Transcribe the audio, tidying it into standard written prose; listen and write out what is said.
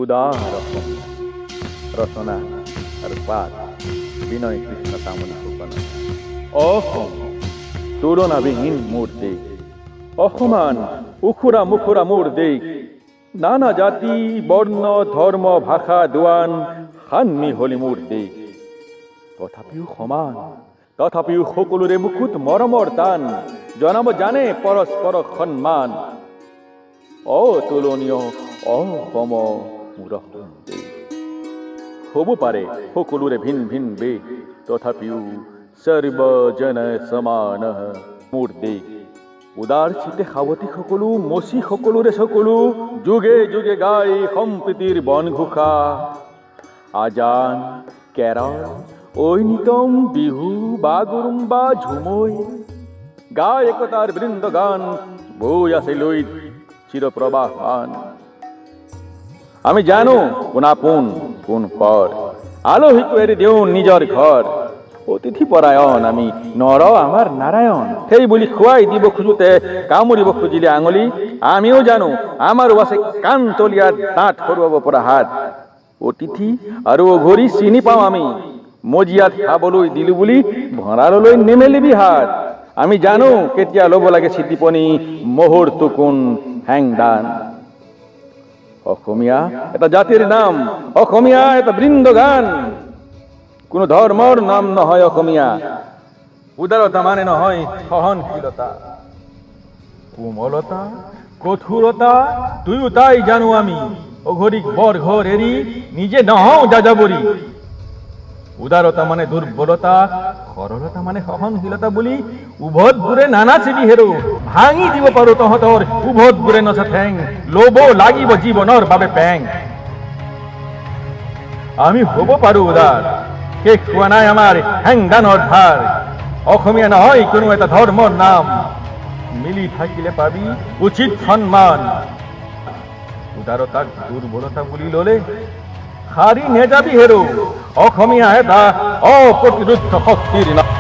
উদার রচনা আর পাঠ বিনয় কৃষ্ণ তামুলি ফুকন। অসম তুলনাবিহীন মোর দেশ, অসমান উখুরা মুখুরা মোর দেশ। নানা জাতি বর্ণ ধর্ম ভাষা দোৱান সান্মি হলি মোৰ দেশ। তথাপিও সমান, তথাপিও সকলোৰে মুখত মৰমৰ টান, জনাব জানে পৰস্পৰ সন্মান। অতুলনীয় অসম মোৰ অসম দেশ। হ'ব পাৰে সকলোৰে ভিন ভিন বেশ, তথাপিও সৰ্বজন সমান মোৰ দেশ। উদাৰ চিতে সাৱতি সকলো, মচি সকলোৰে সকলো, যুগে যুগে গাই সম্প্ৰীতিৰ বনঘোষা। আজান কেৰল ঐনিতম বিহু বাগুৰুম্বা ঝুমৈ, গায় একতাৰ বৃন্দ গান, বৈ আছে লৈ চিৰপ্ৰবাহমান। আমি জানো কোন আপোন কোন পৰ, আলহীক এৰি দিওঁ নিজৰ ঘৰ। অতিথি পৰায়ণ আমি, নৰ আমাৰ নাৰায়ণ। সেই বুলি খুৱাই দিব খোজোতে কামুৰিব খুজিলে আঙুলি, আমিও জানো আমাৰো আছে কাণ তলিয়াত দাঁত সৰুৱাব পৰা হাত। অতিথি আৰু অঘৰী চিনি পাওঁ আমি, মজিয়াত খাবলৈ দিলো বুলি ভঁৰাললৈ নেমেলিবি হাত। আমি জানো কেতিয়া ল'ব লাগে চিটিপনি, মুহূৰ্ত কোন হেংদান। অসমীয়া এটা জাতিৰ নাম, অসমীয়া এটা বৃন্দ গান। কোনো ধৰ্মৰ নাম নহয় অসমীয়া। উদাৰতা মানে নহয় সহনশীলতা, কোমলতা কঠোৰতা দুয়োটাই জানো আমি। অঘৰীক বৰ ঘৰ এৰি নিজে নহওঁ যাযাবৰী। উদাৰতা মানে দুৰ্বলতা, সৰলতা মানে সহনশীলতা বুলি উভতবোৰে নানাচিবি হেৰো। ভাঙি দিব পাৰো তহঁতৰ উভতবোৰে নচা ঠেং, ল'ব লাগিব জীৱনৰ বাবে পেং। আমি হ'ব পাৰো উদাৰ, শেষ হোৱা নাই আমাৰ হেংদানৰ ধাৰ। অসমীয়া নহয় কোনো এটা ধৰ্মৰ নাম, মিলি থাকিলে পাবি উচিত সন্মান। উদাৰতাক দুৰ্বলতা বুলি ল'লে হাৰি নেযাবি হেৰো। অসমীয়া এটা অপ্ৰতিৰোধ শক্তিৰ নাম।